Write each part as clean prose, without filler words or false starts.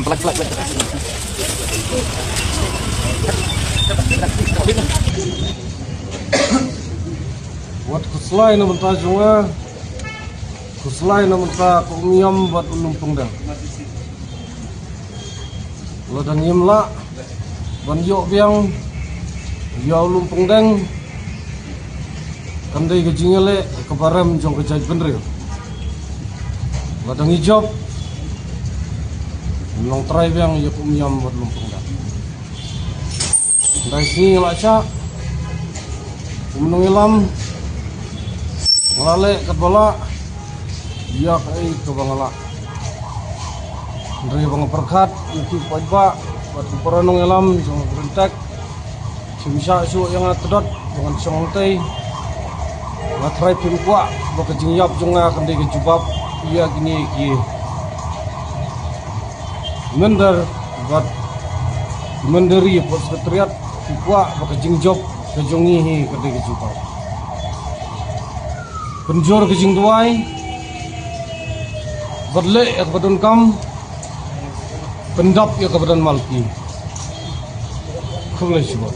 Pelak-pelak. Buat kuslai na menta junga, kuslai na menta kumiam buat unumpung dah. Lo dan yemla, ban yok biang, yau lumpung deng, kandai kejingale kebaram jong kejaj bener. Lo dan hijab, long try biang ya kumiam buat lumpung dah. Dari sini ngelaksa, kumenung ilam. Ngalale kat bala ya kai ke bangala dari bang perkat iki pajba buat peranong elam jong rentak simsa su yang atdot dengan songtai matrai pimpua baka jingyap jonga kande ke jubab iya gini ki mender buat menderi buat sekretariat pimpua baka jingjob ke jongi kande ke jubab penjor ke jing duai berle ya ke badan kam pendap ya ke badan malki kulai sebab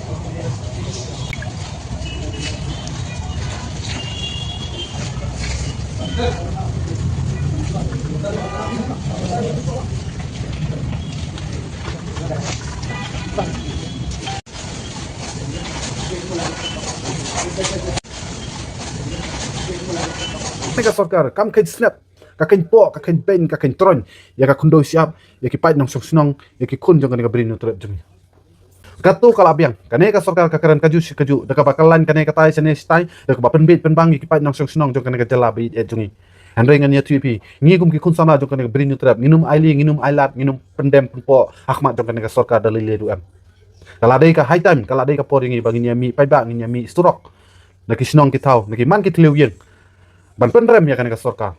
Tega sorkar kam kain snap ka kain po ka kain pen ka kain tron ya ka kundo siap ya ki pait nong sonong ya ki kun jong ka brin nutrep jumi gatu kala biang kane ka sorkar ka keren kaju da ka bakalan kane ka tai sene stai da ka bapen bit pen bang ki pait nong sonong jong ka jala bi et jumi andre ngan ya tuipi ngi kum ki kun sama jong ka brin nutrep nginum aili nginum ailat nginum pendem po ahmad jong ka sorkar dalile du am kala dei ka high time kala dei ka poringi bangin ya mi pai ba ngin ya mi sturok na ki snong ki tau na ki man ki tliu yen ban pen rem ya kan ka sorkar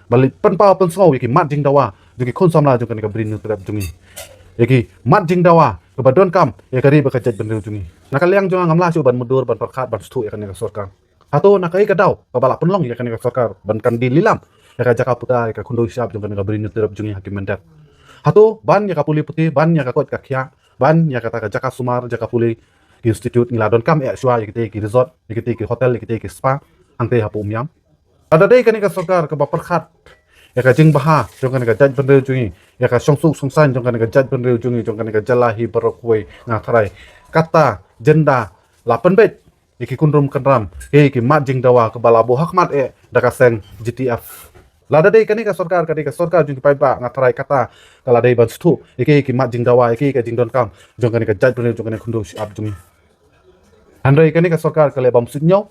balik pen pa pen sngau yaki mat jing dawa juki kon samla jung kan ka brin nutrap jungi yaki mat jing dawa ke badon kam ya kari ba ka jaj ben jungi nakaliang jung ngamla su ban mudur ban perkat ban stu ya kan ka sorkar ato nakai ka daw ka bala penlong ya kan ka sorkar ban kan di lilam ya ka jaka puta ya ka kundo siap jung kan ka brin nutrap jungi hakim mendat ato ban ya ka puli putih ban ya ka kot ka khia ban ya ka ta ka jaka sumar jaka puli institute ngiladon kam ya shwa ya ki resort ya ki hotel ya ki spa angte ha pumyam ada dei kan ka sorkar ka baperkhat ya ka jing baha jong kan ka jaj benreu jungi ya ka songsuk songsan jong kan ka jaj benreu jungi jong kan ka jalahi barokwe nga tharai kata jenda lapan bet iki kunrum kanram ki mat jing dawa ka bala bo hakmat da ka seng GTF lada dei kan ka sorkar jungi pai ba nga tharai kata kala dei ban stu iki mat jing dawa iki ka jing don kam jong kan ka jaj benreu jong kan kundu ab jungi andai kan ka sorkar ka le bam sunyau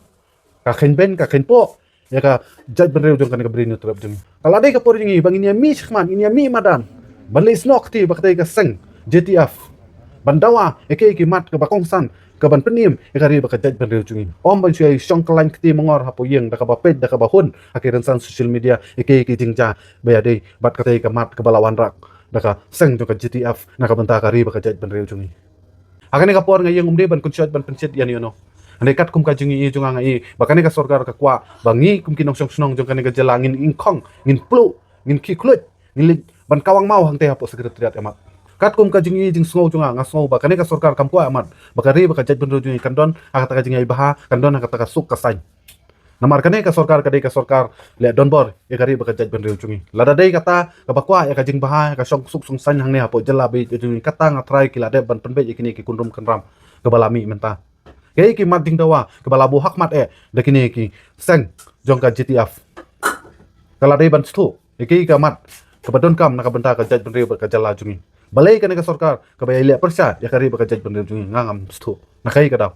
ka khen ben ka khen po ya ka jaj benreu jong kan ka brin nutrap jung kala dei ka por jingi bangin ya mi shkman in ya mi madan balai snok ti baktai ka seng JTF bandawa eke mat ka bakongsan ka ban penim ya ka ri ba ka jaj benreu jungi om ban sui shong klain kti mongor hapo yeng da ka ba pet da ka ba hun akiran san social media eke jingja ba dei bat ka tai ka mat ka balawan rak da ka seng jong ka JTF na ka banta ka ri ba ka jaj benreu jungi akane ka por ngayeng umde ban kunsyat ban pencet yan yono ane kat kum ka jungi junga ngai bakane ka sorkar ka kwa bangi kum kinong sonong jong kane ka jalangin ingkong ngin plu ngin kiklut ngin ban kawang mau hang te hapo sekretariat amat kat kum ka jungi jing sngo junga ngasngo bakane ka sorkar kam kwa amat bakari baka jaj benro jungi kandon akata ka jingai baha kandon akata ka suk ka sain namar kane ka sorkar le donbor ya kari baka jaj benro jungi lada dei kata ka bakwa ya ka jing baha ka song suk song sain hang ne hapo jalabi jungi kata ngatrai kilade ban penbe ikini ki kunrum kanram ka balami menta kaya ki mat ding dawa ke bala bu hakmat dakini ki seng jong ka GTF kala dei ban stu ki ka mat ke badon kam nak benta ka jaj benreu ka jala jungi balai ka sorkar ka bayai le persat ya kari ba ka jaj benreu jungi ngangam stu nakai ka daw